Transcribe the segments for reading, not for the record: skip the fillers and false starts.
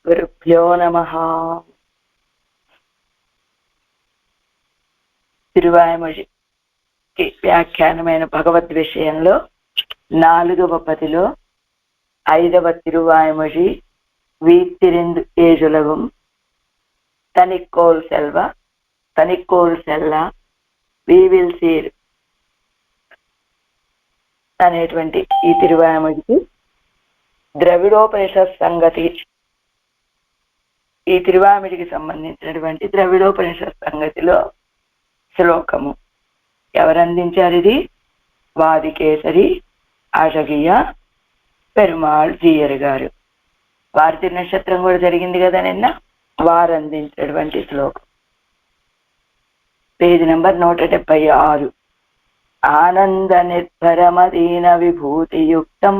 గురుభ్యో నమః. తిరువాయిమొழிకి వ్యాఖ్యానమైన భగవద్ విషయంలో 4వ పదిలో 5వ తిరువాయిమొழி వీத்திரிந்து ஏழுலகும் తనిక్కోల్ సెల్వ వి విల్ సీర్ అనేటువంటి ఈ తిరువాయిమొழிకి ద్రవిడోపనిషత్ సంగతి, ఈ తిరువాయిమొழிకి సంబంధించినటువంటి ద్రవిడోపనిషత్ సంగతిలో శ్లోకము ఎవరందించారు? ఇది వాదికేసరి అழகிய పెరుమాళ్ జీయర్ గారు. వారి నక్షత్రం కూడా జరిగింది కదా నిన్న. వారు అందించినటువంటి శ్లోకం పేజీ నంబర్ 176. ఆనంద నిర్భరమదీన విభూతియుక్తం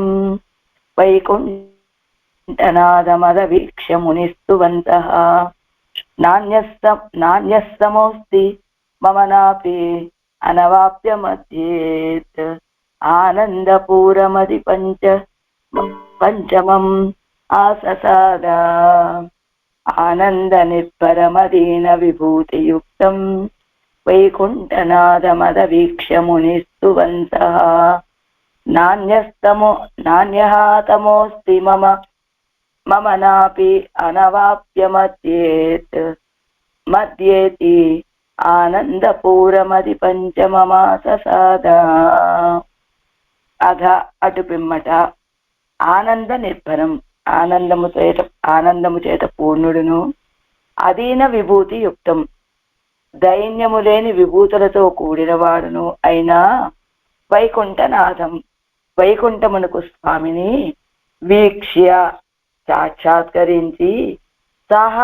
వైకుంఠనాదమద వీక్ష్య మునిస్తువంతః నాణ్యస్తమోస్తి మమ నాపి అనవాప్యమధ్యేత్ ఆనందపూరమది పంచమం ఆససాద. ఆనంద నిర్భరమదీన విభూతియుక్తం వైకుంఠనాదమద వీక్ష్య మునిస్తువంతః నాణ్యస్తమోస్తి మమ నాపి అనవాప్యమధ్యేత్ మధ్యేతి ఆనందపూరమది పంచమమాససాద. అధ అటు పిమ్మట ఆనంద నిర్భరం, ఆనందము చేత పూర్ణుడును, అదీన విభూతి యుక్తం, దైన్యము లేని విభూతులతో కూడినవాడును అయినా వైకుంఠనాథం, వైకుంఠమునకు స్వామిని వీక్ష్య సాక్షాత్కరించి సహ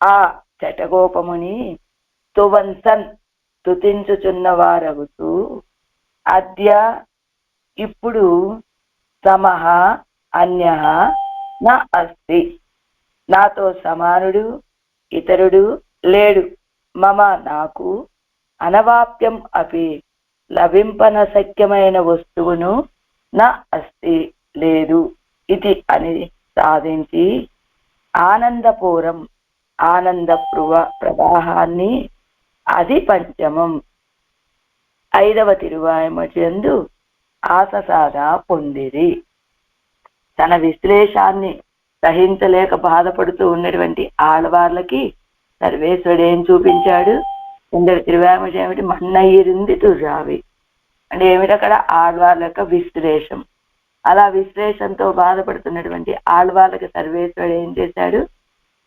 ఆ చటగోపముని స్తువంసన్ స్తుతించుచున్నవారగుతూ అద్య ఇప్పుడు సమః అన్యః నా అస్తి, నాతో సమానుడు ఇతరుడు లేడు, మమ నాకు అనవాప్యం అపి లభింపనశక్యమైన వస్తువును నా అస్తి లేదు ఇది అని సాధించి ఆనందపూరం, ఆనంద ప్రవాహాన్ని అది పంచమం 5వ తిరువాయిమొழிయందు ఆససాద పొందిరి. తన విశ్లేషాన్ని సహించలేక బాధపడుతూ ఉన్నటువంటి ఆళ్వార్లకి సర్వేశ్వరుడు ఏం చూపించాడు? ఇందరి తిరువాయిమొഴి ఏమిటి? మన్నయ్యింది తుర్రావి అంటే ఏమిటి? అక్కడ ఆళ్వార్ల యొక్క విశ్లేషం. అలా విశ్లేషంతో బాధపడుతున్నటువంటి ఆళ్వార్లకి సర్వేశ్వరుడు ఏం చేశాడు?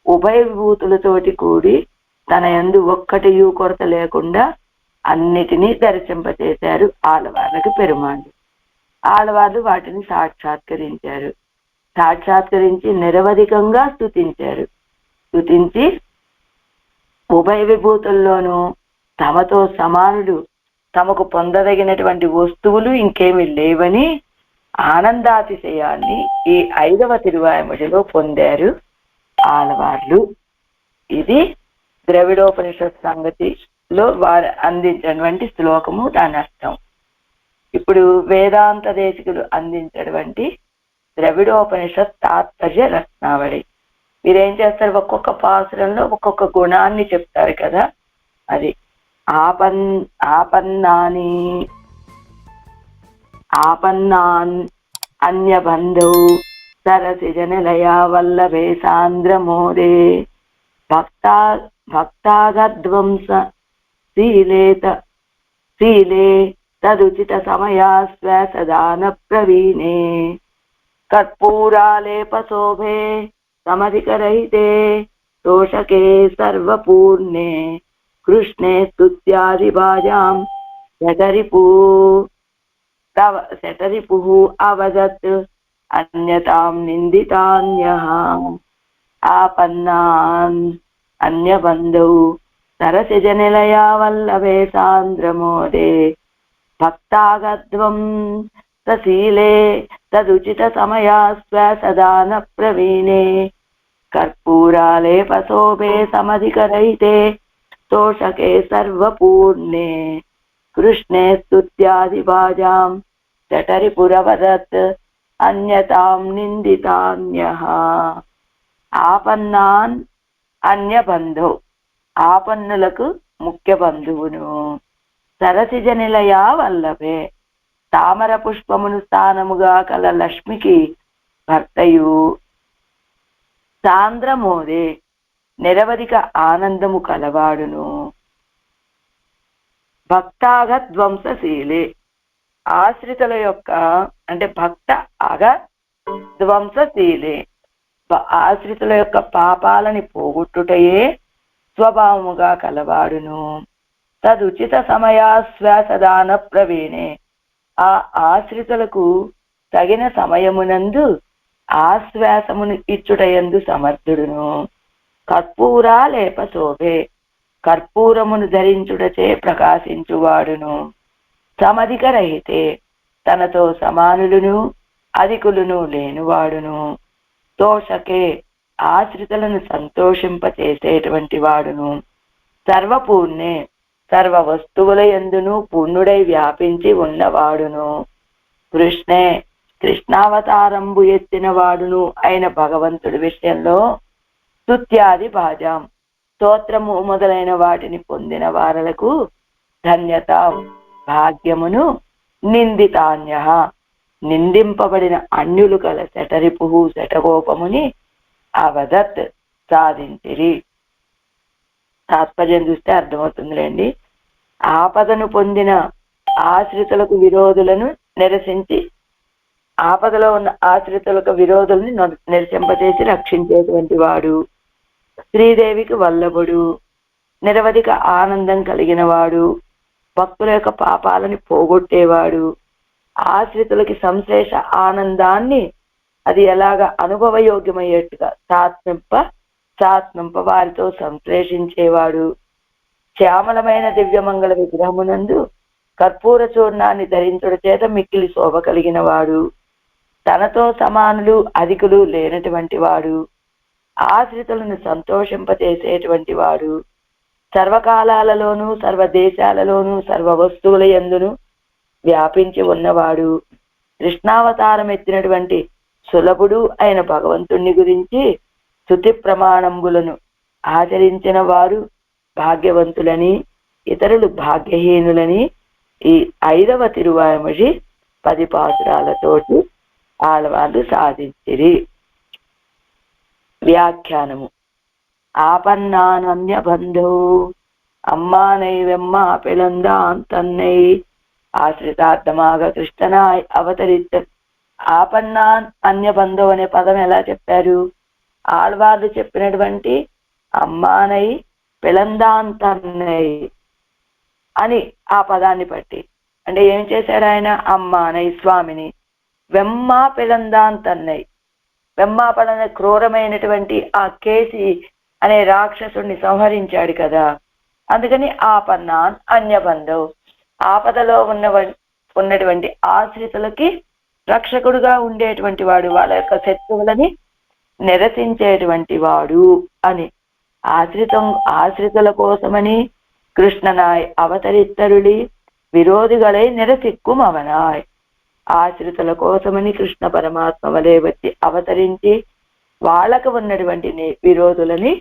ఉభయ విభూతులతోటి కూడి తన యందు ఒక్కటియూ కొరత లేకుండా అన్నిటినీ దర్శింపచేశారు ఆళ్వార్లకి పెరుమాళ్ళు. ఆళ్వార్లు వాటిని సాక్షాత్కరించి నిరవధికంగా స్తుతించారు. స్తుతించి ఉభయ విభూతుల్లోనూ తమతో సమానుడు, తమకు పొందదగినటువంటి వస్తువులు ఇంకేమీ లేవని ఆనందాతిశయాన్ని ఈ 5వ తిరువాయిమొழிలో పొందారు ఆళ్వార్లు. ఇది ద్రవిడోపనిషత్ సంగతిలో వారు అందించినటువంటి శ్లోకము, దాని అర్థం. ఇప్పుడు వేదాంత దేశికులు అందించినటువంటి ద్రవిడోపనిషత్ తాత్పర్య రత్నావళి. మీరేం చేస్తారు? ఒక్కొక్క పాసురంలో ఒక్కొక్క గుణాన్ని చెప్తారు కదా. అది ఆపన్నాన్ అన్యబంధౌ సరసిజ నిలయా వల్లభే సాంద్రమోదే భక్తాగధ్వంస శీలే తదుచిత సమయాశ్వాసదాన ప్రవీణే కర్పూరాలేపశోభే సమధికరహితే తోషకే సర్వపూర్ణే కృష్ణే స్తుత్యాదిభాజాం శఠరిపుః అవదత్ అన్యతాం నిందితాన్యః ఆపన్నాన్ అన్యబంధౌ సరసిజ నిలయా వల్లభే సాంద్రమోదే భక్తాగధ్వం సశీలే తదుచిత సమయాశ్వాసదాన ప్రవీణే కర్పూరాలేపశోభే సమధికరహితే తోషకే సర్వపూర్ణే కృష్ణే స్తుత్యాదిభాజాం శఠరిపురవదత్ అన్యతాం నిందితాన్యః. ఆపన్నాన్ అన్య బంధు, ఆపన్నులకు ముఖ్య బంధువును. సరసిజ నిలయా వల్లభే, తామర పుష్పమును స్థానముగా కల లక్ష్మికి భర్తయు. సాంద్రమోదే, నిరవధిక ఆనందము కలవాడును. భక్తాగ ధ్వంసశీలే, ఆశ్రితుల యొక్క అంటే భక్త అగ ధ్వంసశీలే, ఆశ్రితుల యొక్క పాపాలని పోగొట్టుటయే స్వభావముగా కలవాడును. తదుచిత సమయాశ్వాసదాన ప్రవీణే, ఆ ఆశ్రితులకు తగిన సమయమునందు ఆశ్వాసమును ఇచ్చుటయందు సమర్థుడును. కర్పూరా లేప శోభే, కర్పూరమును ధరించుటచే ప్రకాశించువాడును. సమధిక రహితే, తనతో సమానులను అధికులను లేనివాడును. తోషకే, ఆశ్రితులను సంతోషింపచేసేటువంటి వాడును. సర్వపూర్ణే, సర్వ వస్తువుల యందును పూర్ణుడై వ్యాపించి ఉన్నవాడును. కృష్ణే, కృష్ణావతారంబు ఎత్తిన వాడును అయిన భగవంతుడి విషయంలో స్తుత్యాది భాజాం, స్తోత్రము మొదలైన వాటిని పొందిన వారలకు ధన్యత భాగ్యమును. నిందితాన్య, నిందింపబడిన అన్యులు కల శటరిపు శటకోపముని అవదత్, సాధించిరి. తాత్పర్యం చూస్తే అర్థమవుతుందిలేండి. ఆపదను పొందిన ఆశ్రితులకు విరోధులను నిరసించి, ఆపదలో ఉన్న ఆశ్రితులకు విరోధుల్ని నిరసింపచేసి రక్షించేటువంటి వాడు. శ్రీదేవికి వల్లభుడు, నిరవధిక ఆనందం కలిగిన వాడు, భక్తుల యొక్క పాపాలని పోగొట్టేవాడు. ఆశ్రితులకి సంశేష ఆనందాన్ని అది ఎలాగ అనుభవయోగ్యమయ్యేట్టుగా సాత్మింప వారితో సంశ్లేషించేవాడు. శ్యామలమైన దివ్యమంగళ విగ్రహమునందు కర్పూర చూర్ణాన్ని ధరించుట చేత మిక్కిలి శోభ కలిగిన వాడు. తనతో సమానులు అధికులు లేనటువంటి వాడు. ఆశ్రితులను సంతోషింపచేసేటువంటి వాడు. సర్వకాలాలలోనూ సర్వదేశాలలోనూ సర్వ వస్తువుల యందును వ్యాపించి ఉన్నవాడు. కృష్ణావతారం ఎత్తినటువంటి సులభుడు అయిన భగవంతుణ్ణి గురించి స్తుతి ప్రమాణంబులను ఆచరించిన వారు భాగ్యవంతులని, ఇతరులు భాగ్యహీనులని ఈ 5వ తిరువాయిమొഴി 10 పాసురాలతోటి ఆళ్వార్లు సాధించిరి. వ్యాఖ్యానము. ఆపన్నానన్య బంధు, అమ్మానై వెమ్మ పిలందాన్ తన్నై ఆశ్రితార్థమాగ కృష్ణనాయ్ అవతరిత. ఆపన్నాన్ అన్య బంధు అనే పదం ఎలా చెప్పారు? ఆళ్వార్లు చెప్పినటువంటి అమ్మానై పిలందాన్ తన్నై అని ఆ పదాన్ని బట్టి, అంటే ఏం చేశాడు ఆయన? అమ్మానై స్వామిని, వెమ్మా పిలందాన్ తన్నై, వెమ్మాపడన క్రూరమైనటువంటి ఆ కేసి అనే రాక్షసుడిని సంహరించాడు కదా, అందుకని ఆపన్నాన్ అన్యబంధవ్, ఆపదలో ఉన్నటువంటి ఆశ్రితులకి రక్షకుడుగా ఉండేటువంటి వాడు, వాళ్ళ యొక్క శత్రువులని నిరసించేటువంటి వాడు అని. ఆశ్రితుల కోసమని కృష్ణనాయ్ అవతరిత్తరుళి విరోధిಗಳై నిరసిక్కుం అవనాయ్. ఆశ్రితుల కోసమని కృష్ణ పరమాత్మ వలె వచ్చి అవతరించి వాళ్ళకు ఉన్నటువంటి విరోధులని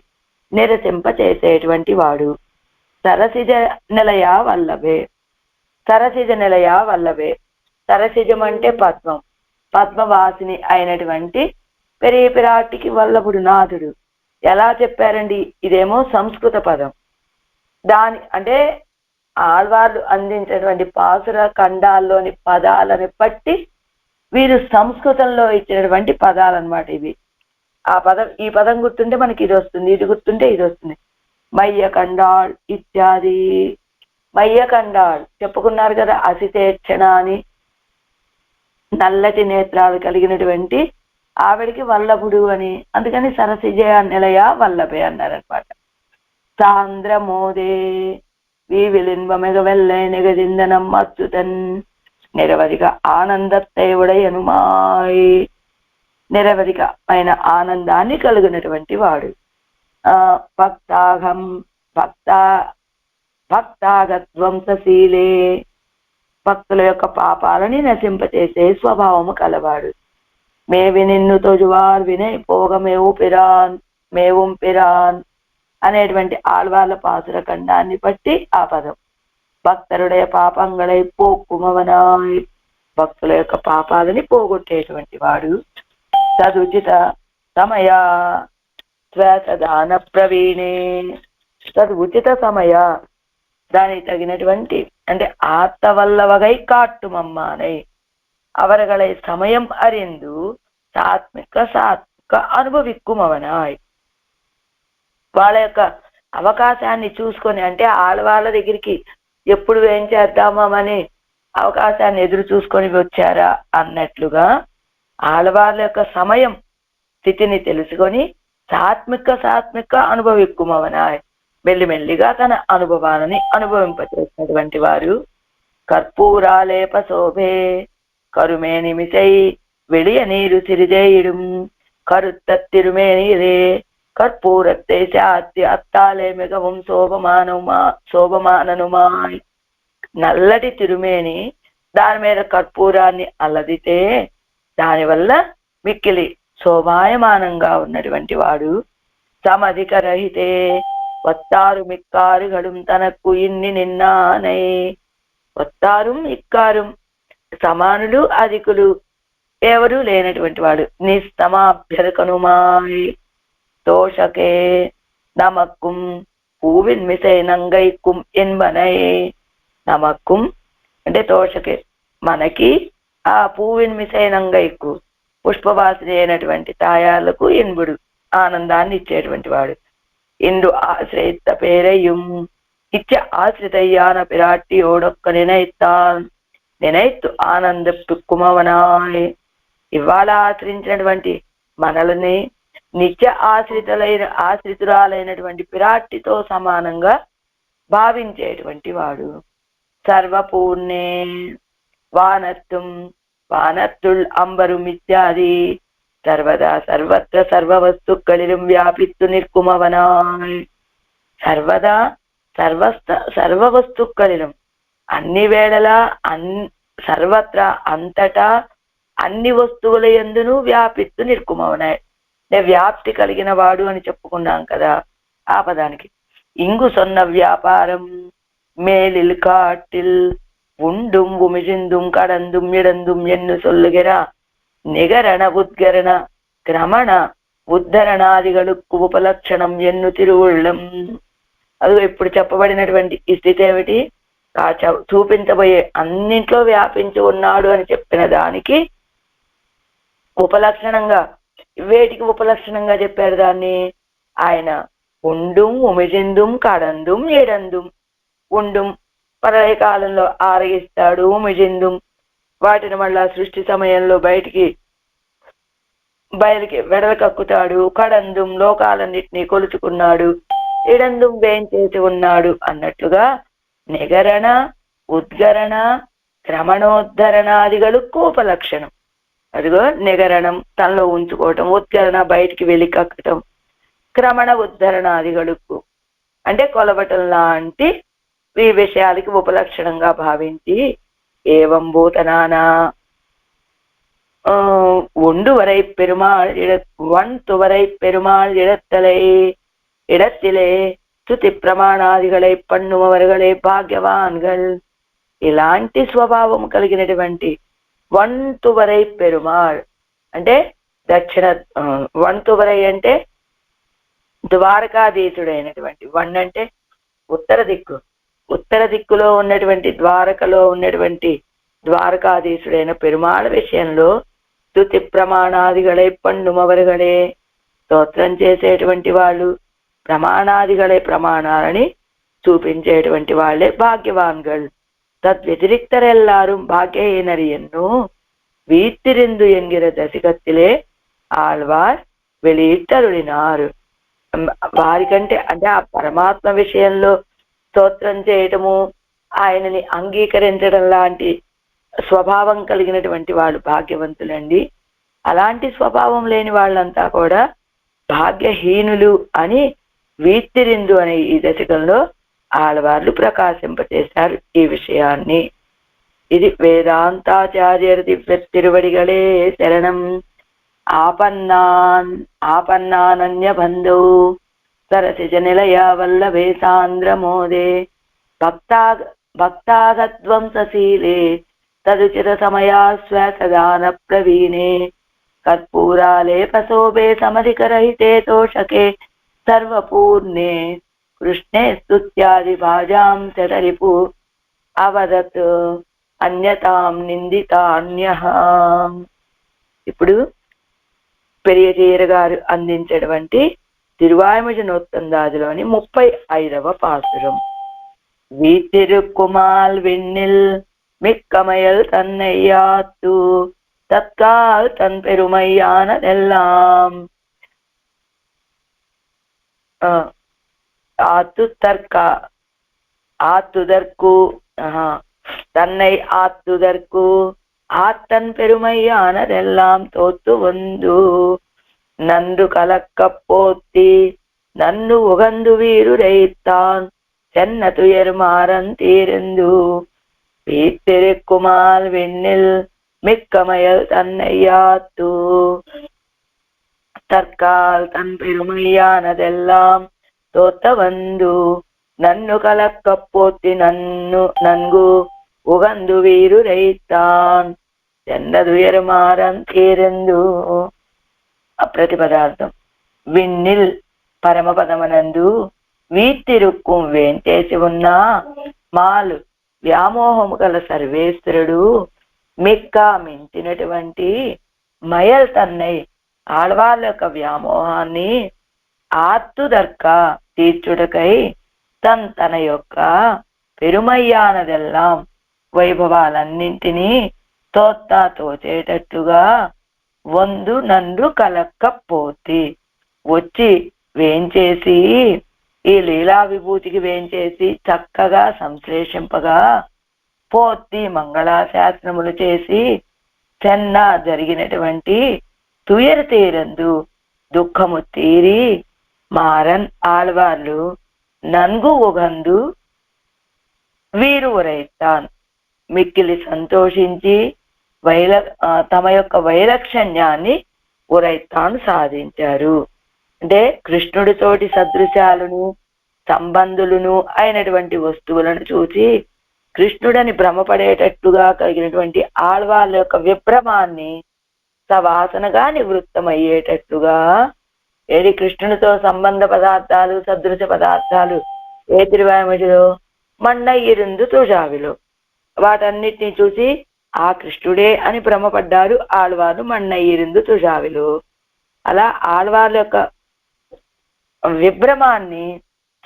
నిరసింప చేసేటువంటి వాడు. సరసిజ నిలయా వల్లభే, సరసిజ నిలయా వల్లభే. సరసిజం అంటే పద్మం, పద్మవాసిని అయినటువంటి పెరిపిరాటికి వల్లభుడు నాథుడు. ఎలా చెప్పారండి? ఇదేమో సంస్కృత పదం, దాని అంటే ఆళ్వార్లు అందించినటువంటి పాసుర ఖండాల్లోని పదాలను బట్టి వీరు సంస్కృతంలో ఇచ్చినటువంటి పదాలన్నమాట ఇవి. ఆ పదం, ఈ పదం గుర్తుంటే మనకి ఇది వస్తుంది, ఇది గుర్తుంటే ఇది వస్తుంది. మయ్యకండాళ్ ఇత్యాది. మయ్యకండాళ్ చెప్పుకున్నారు కదా, అసితేక్షణ అని, నల్లటి నేత్రాలు కలిగినటువంటి ఆవిడికి వల్లభుడు అని, అందుకని సరసిజయ నిలయ వల్లభే అన్నారనమాట. సాంద్రమోదే వీవిలిన్బమిగ వెల్లై నిగదిందనం అచ్యుతన్ నిరవధిక ఆనందத்தை ఉడయనుమాయ్. నిరవధిక అయిన ఆనందాన్ని కలుగునటువంటి వాడు. భక్తాగం భక్తాగధ్వంసశీలే, భక్తుల యొక్క పాపాలని నశింపచేసే స్వభావము కలవాడు. మేవి నిన్ను తొజువార్ వినై పోగమేవు పిరాన్ మేవుం పిరాన్ అనేటువంటి ఆళ్వార్ల పాసుర ఖండాన్ని బట్టి ఆ పదం. భక్తరుடைய పాపంగళై పోక్కుమవనాయ్, భక్తుల యొక్క పాపాలని పోగొట్టేటువంటి వాడు. తదుచిత సమయ శ్వాసదాన ప్రవీణే, తదు ఉచిత సమయ దానికి తగినటువంటి అంటే ஆத்த வல்லவகை காட்டுமம்மானை அவர்களை సమయం அறிந்து సాత్విక అనుభవిక్కుం అవనాయ్. వాళ్ళ యొక్క అవకాశాన్ని చూసుకొని అంటే ఆడవాళ్ళ దగ్గరికి ఎప్పుడు ఏం చేద్దామని అవకాశాన్ని ఎదురు చూసుకొని వచ్చారా అన్నట్లుగా ఆడవాళ్ళ యొక్క సమయం స్థితిని తెలుసుకొని సాత్విక అనుభవిక్కుమవనాయ్, మెల్లిమెల్లిగా తన అనుభవాలని అనుభవింపచేసినటువంటి వారు. కర్పూరాలేప శోభే కరుమేనిమిసై வெளிய நீரு சிறிதேயிடும் கருத்த திருமேனியிலே கற்பூரத்தை சாத்தி அத்தாலே மிகவும் శోభమాననుమాయ్. నల్లటి తిరుమేని దాని మీద కర్పూరాన్ని అల్లదితే దానివల్ల మిక్కిలి శోభాయమానంగా ఉన్నటువంటి వాడు. సమధిక రహితే వత్తారు మిక్కారుగడుం తనకు ఇన్ని నిన్నానై. వత్తారుం ఇక్కారుం సమానులు అధికులు ఎవరు లేనటువంటి వాడు. నిస్తమాభ్యర్కనుమాయ్ தோஷகே நமக்கும் பூவின் மிசை నంగైக்கும் ఎన్బనై. నమక్కుం అంటే తోషకే మనకి ఆ పూవిన్ మిసై నంగైకు పుష్పవాసిని అయినటువంటి తాయాలకు ఎన్బుడు ఆనందాన్ని ఇచ్చేటువంటి వాడు. ఇందు ఆశ్రయిత పేరయ్యం ఇచ్చ ఆశ్రితయ్యాన పిరాట్టి ఓడొక్క నినైత్తు ఆనంద పిక్కుమవనాయ్. ఇవాళ ఆశ్రయించినటువంటి మనల్ని నిత్య ఆశ్రితురాలైనటువంటి పిరాట్టితో సమానంగా భావించేటువంటి వాడు. సర్వపూర్ణే వానత్తుల్ అంబరుం ఇత్యాది సర్వదా సర్వత్ర సర్వవస్తుక్களிலும் వ్యాపిత్తు నిర్కుమవనాయ్. సర్వదా సర్వవస్తుక్களிலும் అన్ని వేళలా సర్వత్రా అంతటా అన్ని వస్తువుల యందును వ్యాపిత్తు నిర్కుమవనాయ్. వ్యాప్తి కలిగిన వాడు అని చెప్పుకున్నాం కదా ఆ పదానికి. ఇంగు సొన్న వ్యాపారం మేలిల్ కాటిల్ ఉండుం ఉమిజిందుం కడందుం ఇడందుం ఎన్ను సొల్లుగెరా నిగరణ ఉద్గరణ క్రమణ ఉద్ధరణాదిగలుక్కు ఉపలక్షణం ఎన్ను తిరువుళ్ళం. అది ఇప్పుడు చెప్పబడినటువంటి ఈ స్థితి ఏమిటి? చూపించబోయే అన్నింట్లో వ్యాపించి ఉన్నాడు అని చెప్పిన దానికి ఉపలక్షణంగా, వేటికి ఉపలక్షణంగా చెప్పారు దాన్ని? ఆయన ఉండుం ఉమిజిందుం కడందుం ఎడందుం. ఉండుం ప్రళయ కాలంలో ఆరగిస్తాడు, ఉమిజిందుం వాటిని మళ్ళా సృష్టి సమయంలో బయటికి వెడలు కక్కుతాడు, కడందుం లోకాలన్నిటినీ కొలుచుకున్నాడు, ఇడందుం వేయించేసి ఉన్నాడు అన్నట్లుగా నిగరణ ఉద్గరణ క్రమణోద్ధరణాదిಗಳು ఉపలక్షణం. అదిగో నిగరణం తనలో ఉంచుకోవటం, ఉద్గరణ బయటికి వెళ్ళి కక్కటం, క్రమణ ఉద్ధరణాదిగలుకు అంటే కొలబటం లాంటి ఈ విషయాలకి ఉపలక్షణంగా భావించి ఏవం భూతనానా ஒண்டுவரை பெருமாள் வன்துவரை பெருமாள் இடத்திலே స్తుతి ప్రమాణాదిகளை పన్నువరుగలే భాగ్యవాన్గల్. ఇలాంటి స్వభావం కలిగినటువంటి వంతువరై పెరుమాళ్ అంటే దక్షిణ వంతువరై అంటే ద్వారకాధీశుడైనటువంటి, వన్ అంటే ఉత్తర దిక్కు, ఉత్తర దిక్కులో ఉన్నటువంటి ద్వారకలో ఉన్నటువంటి ద్వారకాధీశుడైన పెరుమాళ్ విషయంలో స్తుతి ప్రమాణాదిகளை పన్నుమవరుగలే స్తోత్రం చేసేటువంటి వాళ్ళు, ప్రమాణాదిகளை ప్రమాణాలని చూపించేటువంటి వాళ్ళే భాగ్యవాన్గల్. తద్వ్యతిరిక్తరెల్లారు భాగ్యహీనరియన్ను వీత్తిరిందు ఎంగిర దశకత్తిలే ఆళ్వార్ వెలిట్టరుడినారు. వారికంటే అంటే ఆ పరమాత్మ విషయంలో స్తోత్రం చేయటము, ఆయనని అంగీకరించడం లాంటి స్వభావం కలిగినటువంటి వాళ్ళు భాగ్యవంతులండి. అలాంటి స్వభావం లేని వాళ్ళంతా కూడా భాగ్యహీనులు అని వీత్తిరిందు అనే ఈ దశకంలో ఆళ్వార్లు ప్రకాశింపచేశారు ఈ విషయాన్ని. ఇది వేదాంతాచార్య దివ్య తిరువడిగలే శరణం. ఆపన్నానన్యబంధౌ సరసిజ నిలయా వల్లభే సాంద్రమోదే భక్తాగధ్వంసశీలే తదుచిత సమయాశ్వాసదాన ప్రవీణే కర్పూరాలేపశోభే సమధికరహితే తోషకే సర్వపూర్ణే కృష్ణే స్తుత్యాదిభాజాం చరిపు అవదత్ అన్యతాం నిందితాన్యః. ఇప్పుడు పెరియచీర గారు అందించేటువంటి తిరువాయిమజ నూత్తందాదిలోని 35వ పాసురం. வீட்டிருக்குமால் விண்ணில் மிக்கமயல் தன்னையாத்து தற்கால் தன் பெருமையானதெல்லாம் ஆத்துதற்கு தன்னை ஆத்துதற்கு ஆத்தன் பெருமையானதெல்லாம் தோத்து வந்து நன்று கலக்க போத்தி நன்னு உகந்து வீருரைத்தான் சென்ன துயர் மாறன் தீர்ந்து வீட்டிருக்குமால் விண்ணில் மிக்கமயல் தன்னையாத்து தற்கால் தன் பெருமையானதெல்லாம் தோத்த வந்து నన్ను కలక్కపోతి నన్గు ఉగందు వీరు రైతాన్ చెన్నదుయరు మారం తీరందు. ప్రతిపదార్థం. విన్నిల్ పరమపదమనందు వీతిరుక్కుం వేంచేసి ఉన్న మాలు వ్యామోహము గల సర్వేశ్వరుడు మిక్క మించినటువంటి మయల్ తన్నై ఆళ్వాళ్ళ యొక్క వ్యామోహాన్ని ఆత్తుదర్క తీర్చుటకై తన యొక్క పెరుమయ్యానదెల్లాం వైభవాలన్నింటినీ తోచేటట్టుగా వందు నందు కలక్కపోతి వచ్చి వేంచేసి ఈ లీలా విభూతికి వేంచేసి చక్కగా సంశ్లేషింపగా పోతి మంగళాశాసనములు చేసి చెన్న జరిగినటువంటి తుయరు తీరందు దుఃఖము తీరి మారన్ ఆళ్వార్లు నన్గు ఉగందు వీరు ఉరైతాన్ మిక్కిలి సంతోషించి తమ యొక్క వైలక్షణ్యాన్ని ఉరైతాన్ సాధించారు. అంటే కృష్ణుడితోటి సదృశాలను సంబంధులను అయినటువంటి వస్తువులను చూసి కృష్ణుడని భ్రమపడేటట్టుగా కలిగినటువంటి ఆళ్వాళ్ళ యొక్క విభ్రమాన్ని సవాసనగా నివృత్తమయ్యేటట్టుగా ఏది కృష్ణునితో సంబంధ పదార్థాలు సదృశ పదార్థాలు ఏ తిరువాయిమజిలో మన్నయ్యిరుందు తుజావిలో వాటన్నిటినీ చూసి ఆ కృష్ణుడే అని భ్రమపడ్డారు ఆళ్వారు మన్నయ్యిరుందు తుజావిలో. అలా ఆళ్వార్ల యొక్క విభ్రమాన్ని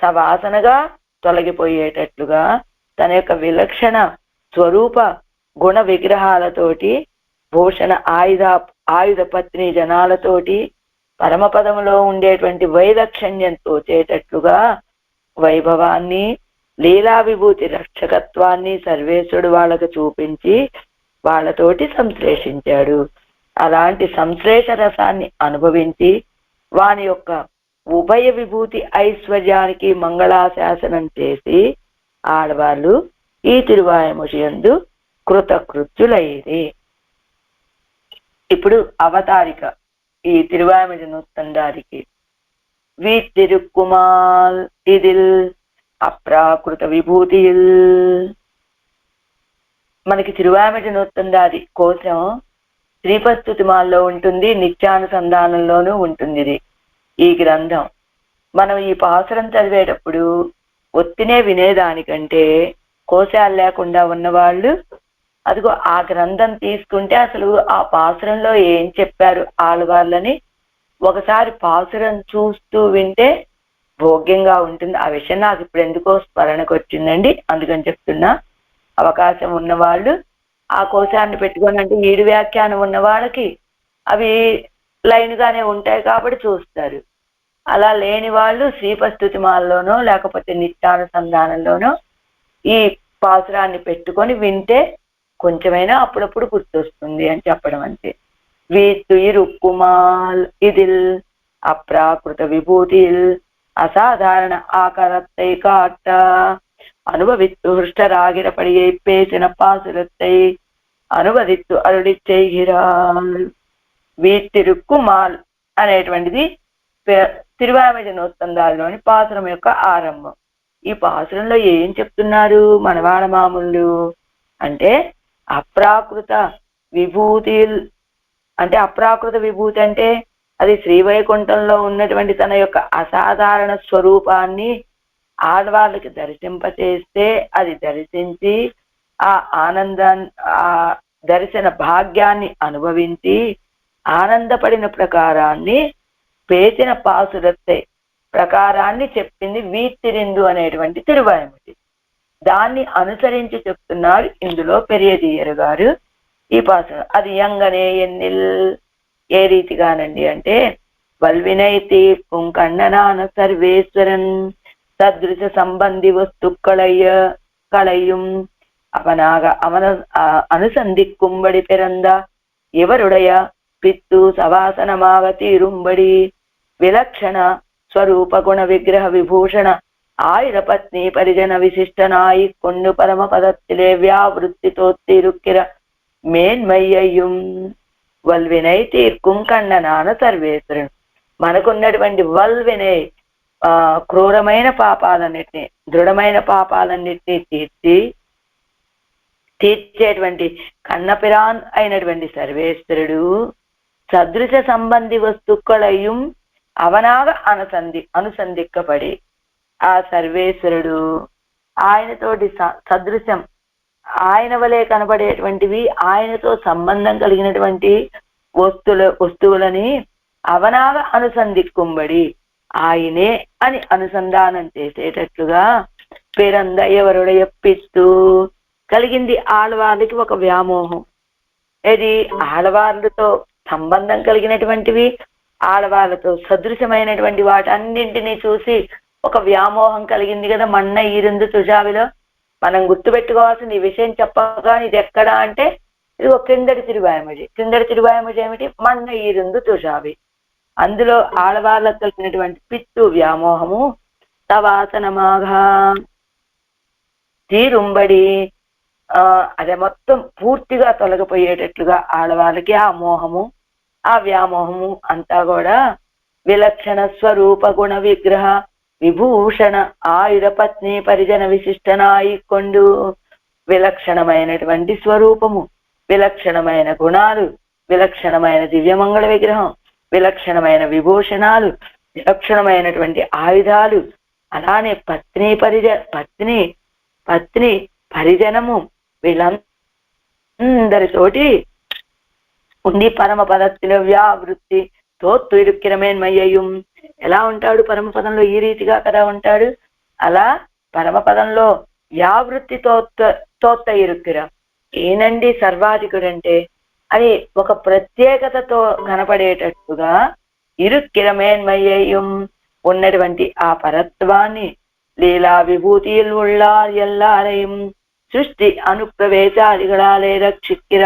సవాసనగా తొలగిపోయేటట్లుగా తన యొక్క విలక్షణ స్వరూప గుణ విగ్రహాలతోటి భూషణ ఆయుధ పత్ని జనాలతోటి పరమపదములో ఉండేటువంటి వైలక్షణ్యంతో చేటట్లుగా వైభవాన్ని లీలా విభూతి రక్షకత్వాన్ని సర్వేశ్వరుడు వాళ్ళకు చూపించి వాళ్ళతోటి సంశ్లేషించాడు. అలాంటి సంశ్లేష రసాన్ని అనుభవించి వాని యొక్క ఉభయ విభూతి ఐశ్వర్యానికి మంగళాశాసనం చేసి ఆడవాళ్ళు ఈ తిరువాయిమొழிయందు కృతకృత్యులైరి. ఇప్పుడు అవతారిక ఈ తిరువాయిమొഴി నూత్తందారికి వీతిరుక్కుమాల్ ఇదిల్ అప్రాకృత విభూతిల్. మనకి తిరువాయిమొഴി నూత్తందాది కోసం శ్రీపస్తుతిమాల్లో ఉంటుంది, నిత్యానుసంధానంలోనూ ఉంటుంది. ఇది ఈ గ్రంథం మనం ఈ పాసురం చదివేటప్పుడు ఒత్తినే వినేదానికంటే కోశాలు లేకుండా ఉన్నవాళ్ళు అదిగో ఆ గ్రంథం తీసుకుంటే అసలు ఆ పాసురంలో ఏం చెప్పారు ఆళ్వార్లని ఒకసారి పాసురం చూస్తూ వింటే భోగ్యంగా ఉంటుంది. ఆ విషయం నాకు ఇప్పుడు ఎందుకో స్మరణకు వచ్చిందండి, అందుకని చెప్తున్నా. అవకాశం ఉన్నవాళ్ళు ఆ కోశాన్ని పెట్టుకొని, అంటే ఈడు వ్యాఖ్యానం ఉన్న వాళ్ళకి అవి లైన్ గానే ఉంటాయి కాబట్టి చూస్తారు. అలా లేని వాళ్ళు శ్రీపస్తుతిమాల్లోనో లేకపోతే నిత్యానుసంధానంలోనో ఈ పాసురాన్ని పెట్టుకొని వింటే కొంచెమైనా అప్పుడప్పుడు గుర్తొస్తుంది అని చెప్పడం అంతే. వీతుయిరుక్కుమాల్ ఇదిల్ అప్రాకృత విభూతిల్ అసాధారణ ఆకారத்தை காட்ட அனுபவித்து ஹிருஷ்டராகிரபடியை பேசின பாசுரத்தை அனுபவித்து அருளி செய்கிறாள். వీటిరుక్కు మాల్ అనేటువంటిది తిరువాయిమొഴി నూత్తందాదిలోని పాసురం యొక్క ఆరంభం. ఈ పాసురంలో ఏం చెప్తున్నారు మనవాళ్ళ మామూలు అంటే అప్రాకృత విభూతి అంటే అప్రాకృత విభూతి అంటే అది శ్రీవైకుంఠంలో ఉన్నటువంటి తన యొక్క అసాధారణ స్వరూపాన్ని ఆడవాళ్ళకి దర్శింపచేస్తే అది దర్శించి ఆ ఆనందాన్ని ఆ దర్శన భాగ్యాన్ని అనుభవించి ఆనందపడిన ప్రకారాన్ని పేచిన పాసురత్తే ప్రకారాన్ని చెప్పింది వీతిరిందు అనేటువంటి తిరువాయిమొഴി. దాన్ని అనుసరించి చెప్తున్నారు ఇందులో పెరియజీయర్ గారు ఈ పాసురం. అది యంగనే ఎన్నిల్ ఏ రీతిగానండి అంటే వల్వినైతి కుంకన్ననాన సర్వేశ్వరన్ సదృశ సంబంధి వస్తు కళయ్యం அவனாக அனுசந்திக்கும்படி பிறந்த இவருடைய பித்து சவாசனமாக தீரும்படி விலக்ஷண ஸ்வரூப குண விக்கிரக விபூஷண ஆயிர பத்னி பரிஜன விசிஷ்டனாய் கொண்டு பரமபதத்திலே வியாவிருத்தி தோத்திருக்கிற மேன்மையையும் వల్వినై తీర్కుం కన్ననాన సర్వేశ్వరుడు. మనకున్నటువంటి వల్వినై క్రూరమైన పాపాలన్నిటినీ దృఢమైన పాపాలన్నిటినీ తీర్చేటువంటి కన్నపిరాన్ అయినటువంటి సర్వేశ్వరుడు సదృశ సంబంధి వస్తుక్కలయ్యం అవనాగ అనుసంధిక్కబడి ఆ సర్వేశ్వరుడు ఆయనతోటి సదృశం ఆయన వలె కనబడేటువంటివి ఆయనతో సంబంధం కలిగినటువంటి వస్తువులని అవనాగ అనుసంధిక్కుబడి ఆయనే అని అనుసంధానం చేసేటట్లుగా పేరంద ఎవరుடைய పిత్తు కలిగింది ఆడవాళ్ళకి ఒక వ్యామోహం. ఇది ఆడవాళ్ళతో సంబంధం కలిగినటువంటివి ఆడవాళ్ళతో సదృశమైనటువంటి వాటన్నింటినీ చూసి ఒక వ్యామోహం కలిగింది కదా. మన్న ఈరుందు తుజావిలో మనం గుర్తుపెట్టుకోవాల్సిన ఈ విషయం చెప్పగా ఇది ఎక్కడా అంటే ఇది ఒక కిందటి తిరువాయిమొഴി. కిందటి తిరువాయిమొഴి ఏమిటి? మన్న ఈరుందు తుజావి. అందులో ఆడవాళ్ళకు కలిగినటువంటి పిత్తు వ్యామోహము తవాసనమాగా తీరుంబడి అదే మొత్తం పూర్తిగా తొలగిపోయేటట్లుగా ఆడవాళ్ళకి ఆ మోహము ఆ వ్యామోహము అంతా కూడా విలక్షణ స్వరూప గుణ విగ్రహ విభూషణ ఆయుర పత్ని పరిజన విశిష్టనాయి కొండు విలక్షణమైనటువంటి స్వరూపము, విలక్షణమైన గుణాలు, విలక్షణమైన దివ్యమంగళ విగ్రహం, విలక్షణమైన విభూషణాలు, విలక్షణమైనటువంటి ఆయుధాలు, అలానే పత్ని పరిజనము వీళ్ళందరితోటి ఉండి పరమ పదత్తిలో వ్యావృత్తి తోత్తు ఇరుక్కిరమేన్మయ్యయం. ఎలా ఉంటాడు పరమపదంలో? ఈ రీతిగా కదా ఉంటాడు. అలా పరమపదంలో వ్యావృత్తి తోత్త ఇరుక్కిర ఏనండి సర్వాధికుడంటే అని ఒక ప్రత్యేకతతో కనపడేటట్టుగా ఇరుక్కిరమేన్మయ్యయం ఉన్నటువంటి ఆ పరత్వాన్ని లీలా విభూతిயில் உள்ளார் எல்லாரையும் సృష్టి అనుప్రవేశాదిగళాలే రక్షిక్కిర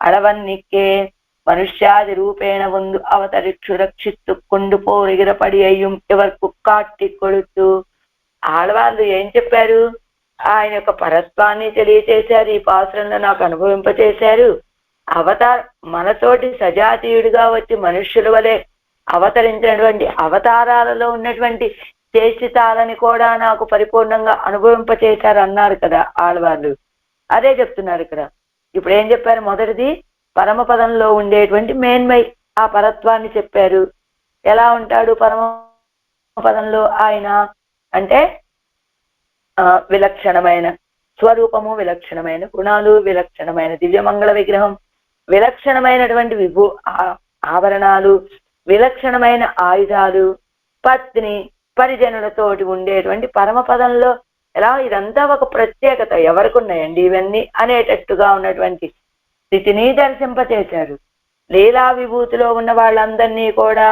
అడవన్నిక్కే మనుష్యాది రూపేణ ಒಂದು అవతరిక్షు రక్షిత్తుకొండు పోరిగిర పడియ్యం ఎవరికి కాట్టి కొడుతూ. ఆడవాళ్ళు ఏం చెప్పారు? ఆయన యొక్క పరత్వాన్ని తెలియచేశారు. ఈ పాత్రను నాకు అనుభవింపచేశారు. మనతోటి సజాతీయుడిగా వచ్చి మనుష్యుల వలె అవతరించినటువంటి అవతారాలలో ఉన్నటువంటి చేష్టితాలని కూడా నాకు పరిపూర్ణంగా అనుభవింపచేశారు అన్నారు కదా ఆడవాళ్ళు. అదే చెప్తున్నారు ఇక్కడ. ఇప్పుడు ఏం చెప్పారు? మొదటిది పరమపదంలో ఉండేటువంటి మేన్మై ఆ పరత్వాన్ని చెప్పారు. ఎలా ఉంటాడు పరమపదంలో ఆయన అంటే విలక్షణమైన స్వరూపము, విలక్షణమైన గుణాలు, విలక్షణమైన దివ్యమంగళ విగ్రహం, విలక్షణమైనటువంటి ఆభరణాలు, విలక్షణమైన ఆయుధాలు, పత్ని పరిజనులతోటి ఉండేటువంటి పరమపదంలో ఎలా ఇదంతా ఒక ప్రత్యేకత ఎవరికి ఉన్నాయండి ఇవన్నీ అనేటట్టుగా ఉన్నటువంటి స్థితిని దర్శింపచేశారు. లీలా విభూతిలో ఉన్న వాళ్ళందరినీ కూడా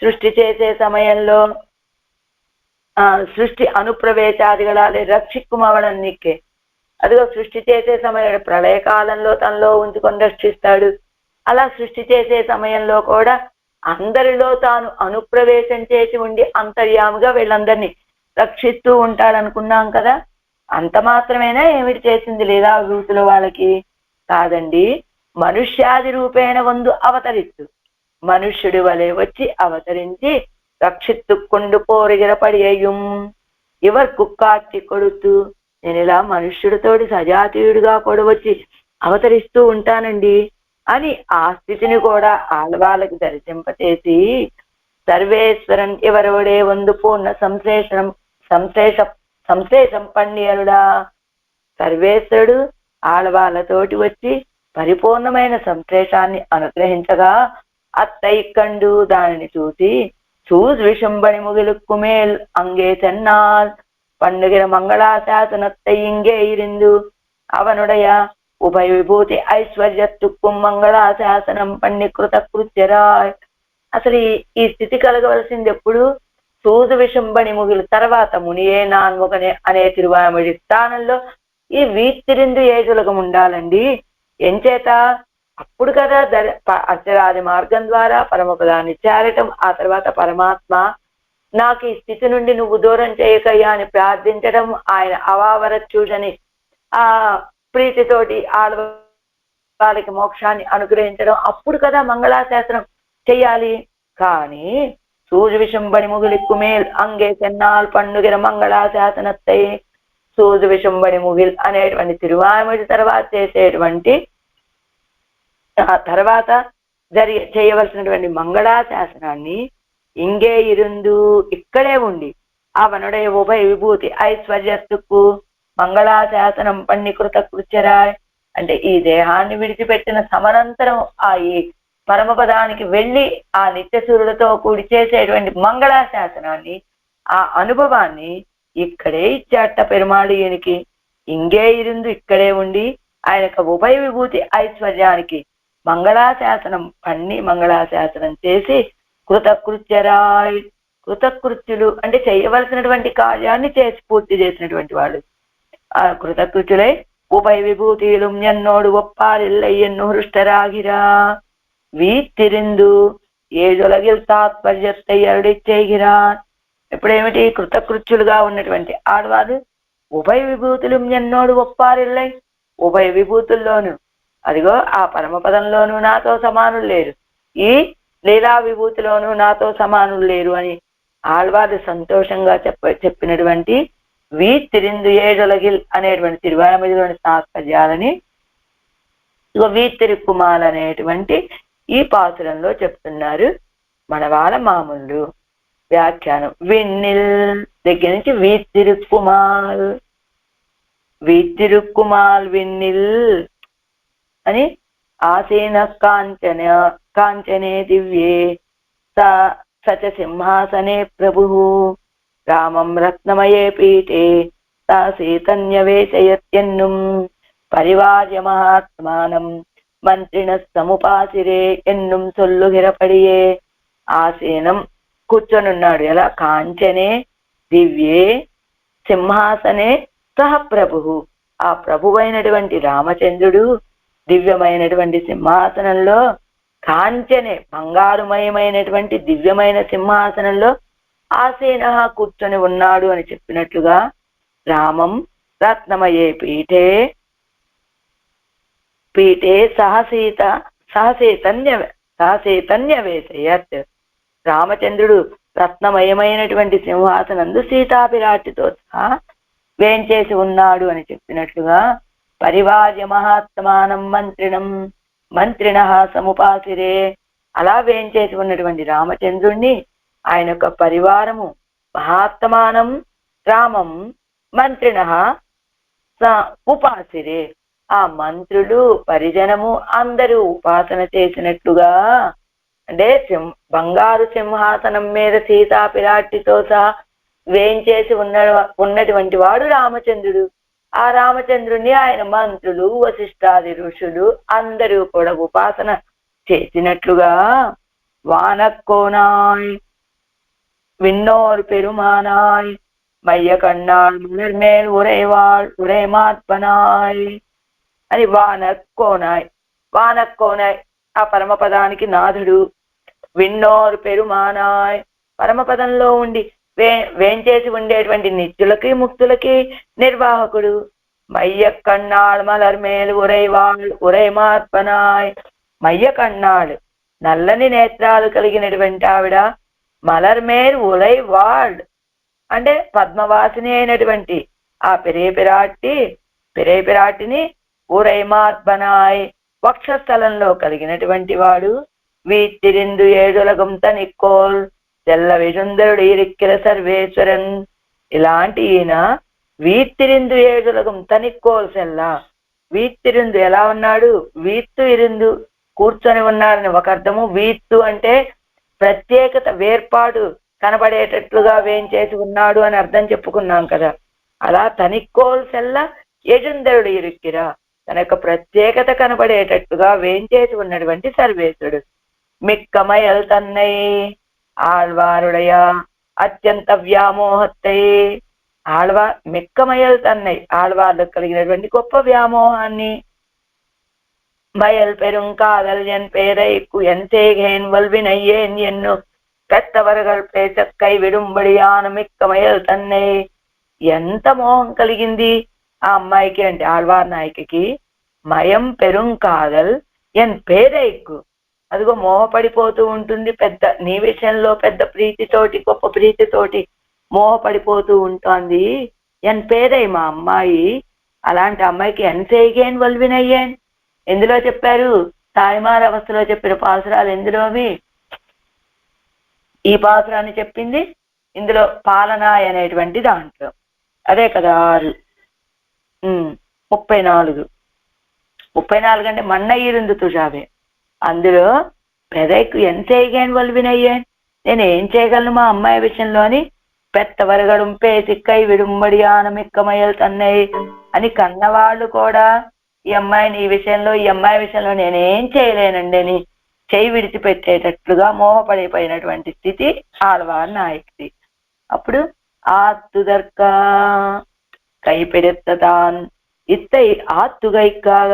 సృష్టి చేసే సమయంలో సృష్టి అనుప్రవేశాదిగళాలే రక్షిక్కుమవడన్నికే అదిగో సృష్టి చేసే సమయంలో ప్రళయకాలంలో తనలో ఉంచుకొని రక్షిస్తాడు. అలా సృష్టి చేసే సమయంలో కూడా అందరిలో తాను అనుప్రవేశం చేసి ఉండి అంతర్యాముగా వీళ్ళందరినీ రక్షిస్తూ ఉంటాడనుకున్నాం కదా. అంత మాత్రమేనా ఏమిటి చేసింది లీలా విభూతిలో వాళ్ళకి? కాదండి, మనుష్యాది రూపేణ ಒಂದು అవతరిత్తు. మనుష్యుడి వలె వచ్చి అవతరించి రక్షిత్తు కొండు పోరిగిరపడియ్యం ఇవర్కు కాచి కొడుతూ నేను ఇలా మనుష్యుడితోటి సజాతీయుడిగా కూడా వచ్చి అవతరిస్తూ ఉంటానండి అని ఆ స్థితిని కూడా ఆళ్వాళ్ళకి దర్శింపచేసి సర్వేశ్వరన్ ఎవరోడే వందు పూర్ణ సంశ్లేషం పన్నియరుడా సర్వేశ్వరుడు ఆళ్వాళ్ళతోటి వచ్చి పరిపూర్ణమైన సంశ్లేషాన్ని అనుగ్రహించగా అత్తైకండు దానిని చూసి சூழ்விஷம்பணி முகிலுக்கு மேல் அங்கே சென்னால் பண்ணுகிற மங்களாசாசனத்தை இங்கே இருந்து அவனுடைய உபய விபூதி ఐశ్వర్యత్తుக்கும் మంగళాశాసనం పన్ని కృతకృత్యరాయ్ అసలు ఈ స్థితి కలగవలసింది ఎప్పుడు సూదు విషంబణి ముగిలు తర్వాత మునియే నాన్ముగనే అనే తిరువామిడి స్థానంలో ఈ వీతిరిందు ఏజులకం ఉండాలండి ఎంచేత అప్పుడు కదా అర్చరాది మార్గం ద్వారా పరమపదాన్ని చేరటం ఆ తర్వాత పరమాత్మ నాకు ఈ స్థితి నుండి నువ్వు దూరం చేయకయ్యా అని ప్రార్థించడం ఆయన అవావరచూడని ఆ ప్రీతితోటి వాళ్ళకి మోక్షాన్ని అనుగ్రహించడం అప్పుడు కదా మంగళాశాసనం చెయ్యాలి కానీ సూజు విషంబడి ముగిలిక్కు మేల్ అంగే చెన్నాల్ పండుగ మంగళాశాసనత్తై సూజు విషంబడి ముగిల్ అనేటువంటి తిరువామిడి తర్వాత చేసేటువంటి ఆ తర్వాత చేయవలసినటువంటి మంగళాశాసనాన్ని ఇంగే ఇరుందు ఇక్కడే ఉండి అవనుடைய ఉభయ విభూతి ఐశ్వర్యత్తుకు మంగళాశాసనం పన్ని కృతకృత్యరాయ్ అంటే ఈ దేహాన్ని విడిచిపెట్టిన సమనంతరం ఆ ఈ పరమపదానికి వెళ్ళి ఆ నిత్యసూరులతో కూడి చేసేటువంటి మంగళాశాసనాన్ని ఆ అనుభవాన్ని ఇక్కడే ఇచ్చాట పెరుమాళి ఈయనకి ఇంగే ఇరుందు ఇక్కడే ఉండి ఆయనకు ఉభయ విభూతి ఐశ్వర్యానికి మంగళాశాసనం పన్ని మంగళాశాసనం చేసి కృతకృత్యరాయ్ కృతకృత్యులు అంటే చేయవలసినటువంటి కార్యాన్ని చేసి పూర్తి చేసినటువంటి వాళ్ళు ఆ కృతకృత్యులై ఉభయ విభూతిలు ఎన్నోడు ఒప్పారిల్లై ఎన్ను హృష్టరాగిరా వీతిరిందు ఏజొలగిల్ తాత్పర్యத்தை అరుడిచ్చేగిరాన్ ఇప్పుడేమిటి కృతకృత్యులుగా ఉన్నటువంటి ఆడవారు ఉభయ విభూతులు ఎన్నోడు ఒప్పారిల్లై ఉభయ విభూతుల్లోను అదిగో ఆ పరమపదంలోనూ నాతో సమానులు లేరు ఈ లీలా విభూతిలోనూ నాతో సమానులు లేరు అని ఆళ్వారు సంతోషంగా చెప్పినటువంటి వీతిరిందు ఏజొలగిల్ అనేటువంటి తిరువామిడిలోని తాత్పర్యాలని ఇగో వీతిరుక్కుమాల్ అనేటువంటి ఈ పాసురంలో చెప్తున్నారు మనవాళ్ళ మామూలు వ్యాఖ్యానం విన్నిల్ దగ్గర నుంచి వీతిరుక్కుమాల్ విన్నిల్ అని ఆసీన కాంచనే దివ్యే సచ సింహాసనే ప్రభు రామం రత్నమయే పీఠే సీతన్యవేశయత్యన్నుం పరివార్య మహాత్మానం మంత్రిణ సముపాసిరే ఎన్నుం సొల్లుగిరపడియే ఆసీనం కూర్చొనున్నాడు ఎలా కాంచనే దివ్యే సింహాసనే సహ ప్రభు ఆ ప్రభువైనటువంటి రామచంద్రుడు దివ్యమైనటువంటి సింహాసనంలో కాంచనే బంగారుమయమైనటువంటి దివ్యమైన సింహాసనంలో ఆసీన కూర్చొని ఉన్నాడు అని చెప్పినట్లుగా రామం రత్నమయే పీఠే సహసేతన్య వేసయత్ రామచంద్రుడు రత్నమయమైనటువంటి సింహాసనందు సీతాపిరాటితో సహా వేంచేసి ఉన్నాడు అని చెప్పినట్లుగా పరివార్య మహాత్మానం మంత్రిణ సముపాసిరే అలా వేంచేసి ఉన్నటువంటి రామచంద్రుణ్ణి ఆయన యొక్క పరివారము మహాత్మానం రామం మంత్రిణ ఉపాసిరే ఆ మంత్రులు పరిజనము అందరూ ఉపాసన చేసినట్లుగా అంటే బంగారు సింహాసనం మీద సీతాపిరాటితో సహా వేంచేసి ఉన్నటువంటి వాడు రామచంద్రుడు ఆ రామచంద్రుణ్ణి ఆయన మంత్రులు వశిష్ఠాది ఋషులు అందరూ కూడా ఉపాసన చేసినట్లుగా వానక్కోనాయ్ విన్నోర్ పెరుమానాయ్ మైయ కన్నాళ్ మలర్మేల్ ఉరేమాత్మనాయ్ అని వానక్కోనాయ్ ఆ పరమపదానికి నాథుడు విన్నోర్ పెరుమానాయ్ పరమపదంలో ఉండి వేంచేసి ఉండేటువంటి నిత్యులకి ముక్తులకి నిర్వాహకుడు మైయ కన్నాళ్ మలర్మేల్ ఉరైమార్పనాయ్ మయ్య కన్నాళ్ నల్లని నేత్రాలు కలిగినటువంటి ఆవిడ మలర్మేర్ ఉలై వాళ్ అంటే పద్మవాసిని అయినటువంటి ఆ పిరాటిని ఊరైమార్బనాయ్ వక్షస్థలంలో కలిగినటువంటి వాడు వీతిరిందు ఏడులగం తనిక్కోల్ తెల్ల విజుందరుడు ఇరిక్కిల సర్వేశ్వరన్. ఇలాంటి ఈయన వీతిరిందు ఏడులగం తనిక్కోల్ సెల్లా. వీతిరిందు ఎలా ఉన్నాడు? వీత్తు ఇరిందు కూర్చొని ఉన్నారని ఒక అర్థము. వీత్తు అంటే ప్రత్యేకత, వేర్పాటు కనబడేటట్లుగా వేంచేసి ఉన్నాడు అని అర్థం చెప్పుకున్నాం కదా. అలా తనిక్కోల్ సెల్ల యజుందరుడు ఇరుక్కిరా, తన యొక్క ప్రత్యేకత కనబడేటట్టుగా వేంచేసి ఉన్నటువంటి సర్వేశ్వరుడు. మిక్కమయల్ తన్నై ఆళ్వారుడయ అత్యంత వ్యామోహత్తై. మిక్కమయల్ తన్నై ఆళ్వార్లకు కలిగినటువంటి గొప్ప వ్యామోహాన్ని. మయల్ పెరుంకాదల్ ఎన్ పేరైకు ఎంతేగేన్ వల్వినయ్యేన్ ఎన్ను పెత్తవరగల్ పేచక్కై విడుంబడియాన మిక్కమయల్ తన్నై. ఎంత మోహం కలిగింది ఆ అమ్మాయికి అంటే ఆళ్వార్ నాయకికి. మయం పెరుంకాదల్ ఎన్ పేరైకు, అదిగో మోహపడిపోతూ ఉంటుంది. పెద్ద నీ విషయంలో పెద్ద ప్రీతితోటి, గొప్ప ప్రీతితోటి మోహపడిపోతూ ఉంటుంది. ఎన్ పేరై మా అమ్మాయి. అలాంటి అమ్మాయికి ఎన్సేగేన్ వల్వినయ్యేన్ ఎందులో చెప్పారు? తాయిమార అవస్థలో చెప్పిన పాసురాలు ఎందులోవి? ఈ పాసురాన్ని చెప్పింది ఇందులో పాలనాయ్ అనేటువంటి దాంట్లో. అదే కదా 34 అంటే మన్నయ్యిరుందు తుజావే. అందులో పెదైకు ఎంతేగేన్ వల్వినయ్యేన్, నేను ఏం చేయగలను మా అమ్మాయి విషయంలో అని. పెత్తవరగడం పేసిక్కై విడుంబడియాన మిక్కమయ్యలు తన్నయ్య అని కన్నవాళ్ళు కూడా ఈ అమ్మాయిని ఈ అమ్మాయి విషయంలో నేనేం చేయలేనండి అని చేయి విడిచిపెట్టేటట్లుగా మోహపడిపోయినటువంటి స్థితి ఆళ్వార్ నాయకుడి. అప్పుడు ఆత్తుదర్క கைப்பிடித்தான் இத்தை ஆத்துகைக்காக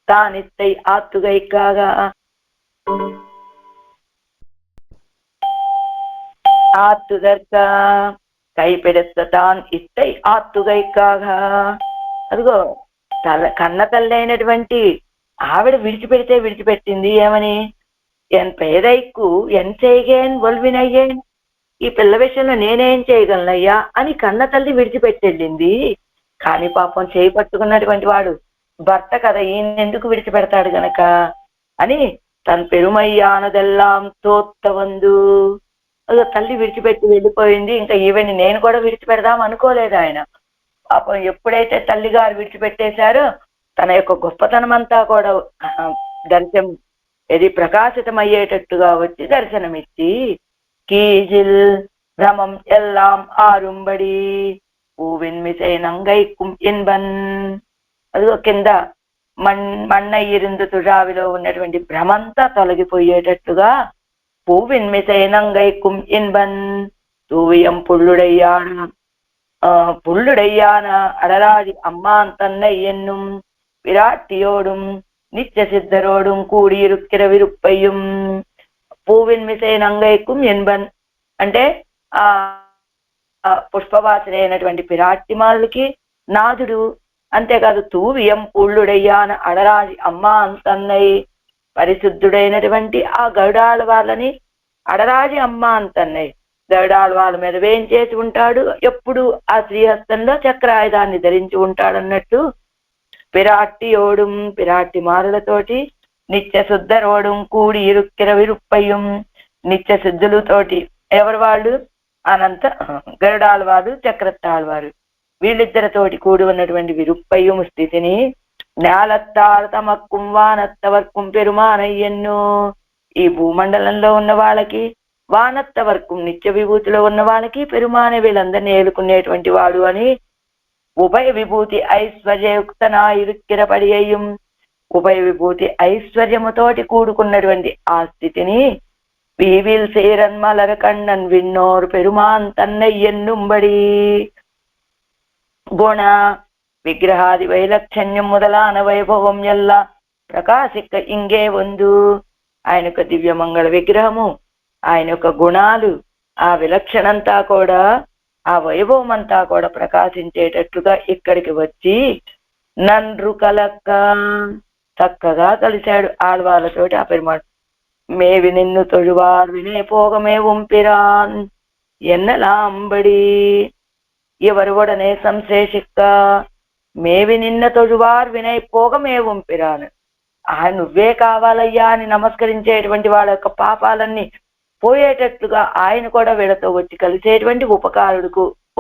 தான் இத்தை ஆத்துகைக்காக ఆత్తుదర్క కైపెడెత్తాన్ ఇత్తై ఆత్తుగైకాగ. అదిగో కన్న తల్లి అయినటువంటి ఆవిడ విడిచిపెట్టింది ఏమని? ఎన్ పేరైకు ఎన్ చేయగేన్ వల్వినయ్యేన్, ఈ పిల్ల విషయంలో నేనేం చేయగలనయ్యా అని కన్న తల్లి విడిచిపెట్టెళ్ళింది. కానీ పాపం చేయి పట్టుకున్నటువంటి వాడు భర్త కదా, ఈయన ఎందుకు విడిచిపెడతాడు గనక అని తన పెరుమయ్యానదెల్లాం తోత్తవందు. తల్లి విడిచిపెట్టి వెళ్ళిపోయింది, ఇంకా ఈవెని నేను కూడా విడిచిపెడదాం అనుకోలేదు ఆయన. పాపం ఎప్పుడైతే తల్లిగారు విడిచిపెట్టేశారో తన యొక్క గొప్పతనం అంతా కూడా ప్రకాశితమయ్యేటట్టుగా వచ్చి దర్శనమిచ్చి కీజిల్ భ్రమం ఎల్లాం ఆరుంబడి పూవిన్మిసై నంగైకుం ఇన్బన్. అదిగో కింద మన్నయ్యిరిందు తుజావిలో ఉన్నటువంటి భ్రమంతా తొలగిపోయేటట్టుగా పూవిన్మిసై నంగైకుం ఇన్బన్ తూవియం புள்ளுடையான அடராடி அம்மான் தன்னை என்னும் விராட்டியோடும் நித்திய சித்தரோடும் கூடியிருக்கிற విరుప్పయ్యం. పూవిన్ మిసై నంగైకుం ఎన్బన్ అంటే ఆ పుష్పవాసన అయినటువంటి పిరాటిమాలకి నాథుడు. అంతేకాదు తూవియం పుళ్ళుడయ్యాన అడరాజి అమ్మాన్ తన్నై, పరిశుద్ధుడైనటువంటి ఆ గరుడాళ్ళ వాళ్ళని అడరాజి అమ్మాన్ తన్నై, గరుడాళ్ళ వాళ్ళ మీద వేయించేసి ఉంటాడు. ఎప్పుడు ఆ శ్రీహస్తంలో చక్రాయుధాన్ని ధరించి ఉంటాడన్నట్టు పిరాటియోడుం పిరాటి మారులతోటి నిత్య శుద్ధరోడుం కూడి ఇరుక్కిర విరుప్పయ్యం. నిత్య సిద్ధులతోటి ఎవరు వాళ్ళు? అనంత గరుడాళ్ళ వారు, చక్రతాళ్వారు, వీళ్ళిద్దరితోటి కూడి ఉన్నటువంటి విరుప్పయ్యం స్థితిని నేలత్తారు తమక్కుం వానత్తవర్కుం పెరుమానయ్యన్ను. ఈ భూమండలంలో ఉన్న వాళ్ళకి, వానత్తవర్కుం నిత్య విభూతిలో ఉన్న వాళ్ళకి పెరుమాన వీళ్ళందరినీ ఏలుకునేటువంటి వాడు అని ఉభయ విభూతి ఐశ్వర్యయుక్తనా ఇరుక్కిరపడి అయ్యం. ఉభయ విభూతి ఐశ్వర్యముతోటి కూడుకున్నటువంటి ఆ స్థితిని వీవిల్ సేరన్మలర కണ്ണన్ విన్నోర్ పెరుమాన్ తన్నయ్యన్నుంబడి. గుణ విగ్రహాది వైలక్షణ్యం మొదలాన వైభవం ఎల్లా ప్రకాశిక ఇంగే వందు. ఆయన యొక్క దివ్యమంగళ విగ్రహము, ఆయన యొక్క గుణాలు, ఆ విలక్షణంతా కూడా, ఆ వైభవం అంతా కూడా ప్రకాశించేటట్టుగా ఇక్కడికి వచ్చి నన్రు కలక్క చక్కగా కలిశాడు ఆళ్వాళ్ళతోటి ఆ పెరుమాడు. மேவி நின்னு தொழுவார் வினை போகமே உம்பிரான் என்னலாம்படி இவர் உடனே సంశేషిక్క మేవి నిన్న తొഴുవార్ వినై పోగమేవం పిరాను ఆయన నువ్వే కావాలయ్యా అని నమస్కరించేటువంటి వాళ్ళ యొక్క పాపాలన్నీ పోయేటట్లుగా ఆయన కూడా వీళ్ళతో వచ్చి కలిసేటువంటి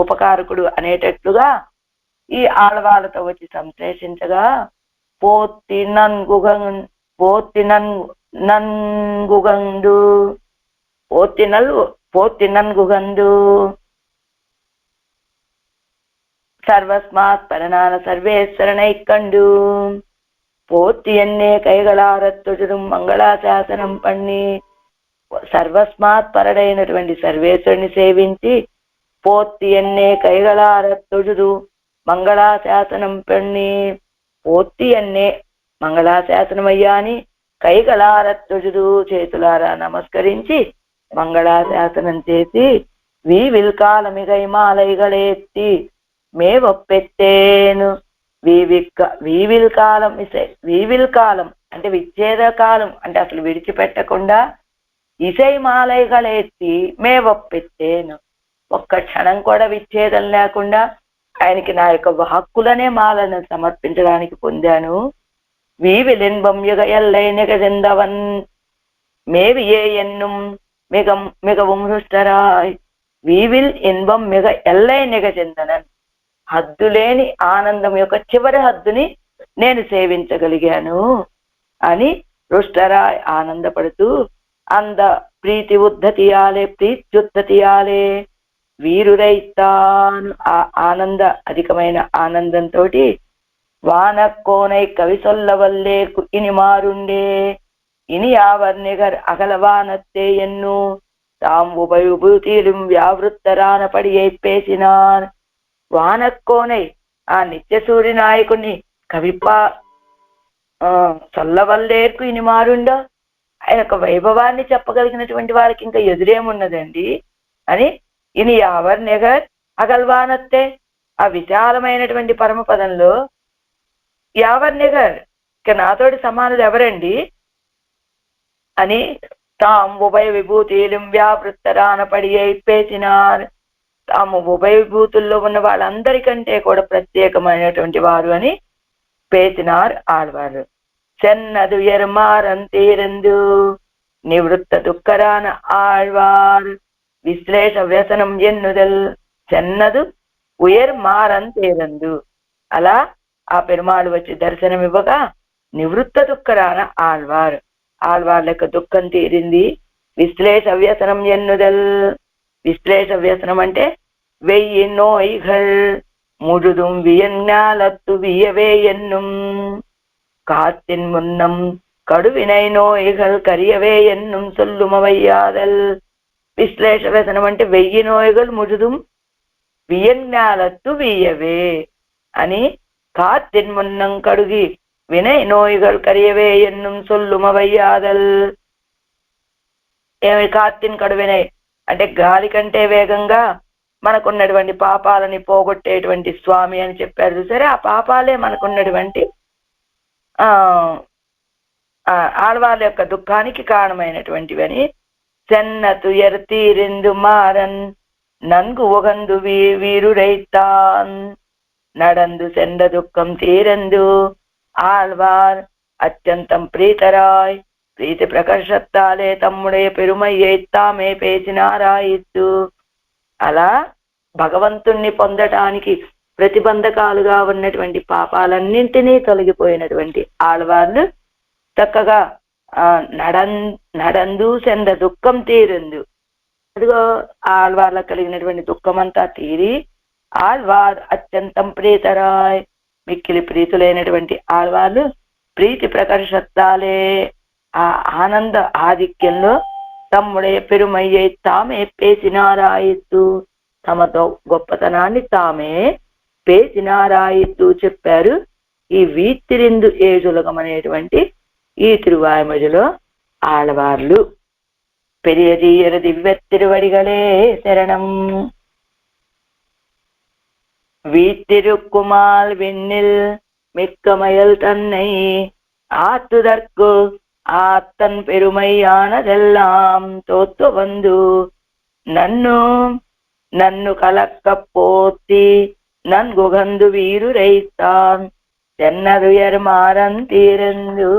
ఉపకారకుడు అనేటట్లుగా ఈ ఆడవాళ్ళతో వచ్చి సంశ్లేషించగా పోతి నన్గుగండు சர்வஸ்மாத் பரனான சர்வேஸ்வரனை கண்டு போத்தி என்னே கைகளாரத்தொழுதும் మంగళాశాసనం பண்ணி సర్వస్మాత్ పరడైనటువంటి సర్వేశ్వరుని సేవించి పోత్తి ఎన్నే కైగళారత్తొഴുదు మంగళాశాసనం పణ్ణి పోత్తి ఎన్నే మంగళాశాసనమయ్యా అని కైగళారత్తొഴുదు చేతులారా నమస్కరించి మంగళాశాసనం చేసి వీవిల్కాలమిగై మాలైగళేత్తి మేవొప్పెత్తేను వీవిల్ కాలం అంటే విచ్ఛేద కాలం అంటే అసలు విడిచిపెట్టకుండా ఇసై మాలైగళెత్తి మేవొప్పెత్తేను ఒక్క క్షణం కూడా విచ్ఛేదం లేకుండా ఆయనకి నా యొక్క హక్కులనే మాలను సమర్పించడానికి పొందాను. వీవిలిన్బం యుగ ఎల్లై నిగజెందవన్ మేవియే ఎన్నుం మిగவும் హృష్టరాయ్ వీవిల్ ఇన్బం మిగ ఎల్లై నిగజెందనన్ హద్దులేని ఆనందం యొక్క చివరి హద్దుని నేను సేవించగలిగాను అని రుష్టరాయ్ ఆనందపడుతూ అంద ప్రీతి ఉద్ధతియాలే ప్రీత్యుద్ధతియాలే వీరురైతాను ఆ ఆనంద అధికమైన ఆనందంతో వానకోనై కవి సొల్లవల్లే ఇని మారుండే ఇని ఆవర్నిగర్ అగలవానత్తే ఎన్ను తాం ఉభయభూతిலும் వ్యావృత్తరాన పడి అయిపేసినాన్ వానకోనై ఆ నిత్య సూర్య నాయకుని కవిపా సొల్లవల్లేర్కు ఇని మారుండో ఆయన యొక్క వైభవాన్ని చెప్పగలిగినటువంటి వారికి ఇంకా ఎదురేమున్నదండి అని ఇని యావర్ నెగర్ అగల్వానత్తే ఆ విశాలమైనటువంటి పరమపదంలో యావర్ నెగర్ ఇక నాతోటి సమానులు ఎవరండి అని తాము ఉభయ విభూతిలు వ్యావృత్తరాన పడి అయిపేసినారు తాము ఉభయ విభూతుల్లో ఉన్న వాళ్ళందరికంటే కూడా ప్రత్యేకమైనటువంటి వారు అని పేసినారు ఆళ్వారు. చెన్నదు ఎర్మారంతీరందు నివృత్త దుఃఖరాన ఆళ్వార్ విశ్లేష వ్యసనం ఎన్నుదల్ చెన్నదు ఉయర్మారంతేరందు అలా ఆ పెరుమాళు వచ్చి దర్శనం ఇవ్వగా నివృత్త దుఃఖరాన ఆళ్వార్ లెక్క దుఃఖం తీరింది. విశ్లేష వ్యసనం ఎన్నుదల్ విశ్లేష వ్యసనం అంటే వెయ్యి నోయిగల్ ముഴുதும் వియన్నాలత్తు వియవే ఎన్నుం காத்தின் முன்னம் కడువినై నోయిగల్ కరియవే ఎన్నుం సొల్లుమవయ్యాదల్ విశ్లేష వ్యసనం అంటే వెయ్యి నోయిగల్ ముഴുதும் వియన్నాలత్తు వియవే అని కాத்தின் మున్నం కడుగి వినై నోయిగల్ కరియవే ఎన్నుం సొల్లుమవయ్యాదల్ ఏమి కాత్తిన్ కడువినై అంటే గాలి కంటే వేగంగా మనకున్నటువంటి పాపాలని పోగొట్టేటువంటి స్వామి అని చెప్పారు. సరే ఆ పాపాలే మనకున్నటువంటి ఆళ్వాళ్ళ యొక్క దుఃఖానికి కారణమైనటువంటివని చెన్నతు ఎర్తీరెందు మారన్ నన్గు ఒగందు వీరురైతాన్ నడందు సెంద దుఃఖం తీరందు ఆళ్వార్ అత్యంతం ప్రీతరాయ్ ప్రీతి ప్రకర్షత్తాలే తమ్ముడే పెరుమయ్యేత్తామే పేసినారాయిత్తు అలా భగవంతుణ్ణి పొందటానికి ప్రతిబంధకాలుగా ఉన్నటువంటి పాపాలన్నింటినీ తొలగిపోయినటువంటి ఆళ్వార్లు చక్కగా నడందు సెంద దుఃఖం తీరందు అదిగో ఆళ్వార్లకు కలిగినటువంటి దుఃఖమంతా తీరి ఆళ్వార్ అత్యంతం ప్రీతరాయ్ మిక్కిలి ప్రీతులైనటువంటి ఆళ్వార్లు ప్రీతి ప్రకర్షత్తాలే ఆ ఆనంద ఆధిక్యంలో తమ్ముడే పెరుమయ్యే తామే పేసినారాయిత్తు తమతో గొప్పతనాన్ని తామే పేసినారాయిత్తు చెప్పారు. ఈ వీత్తిరిందు ఏజులగం అనేటువంటి ఈ తిరువాయ్మొழிలో ఆళ్వార్లు పెరియజీయర దివ్య తిరువడిగలే శరణం. வீத்திருக்குமால் விண்ணில் மிக்கமயல் தன்னை ஆத்துதற்கு ஆத்தன் பெருமையானதெல்லாம் தோத்து வந்து నన్ను నన్ను కలక్కப் పోతి నన్గుగందు వీరురైతాన్ చెన్నదుయర్ మారం తీరందు.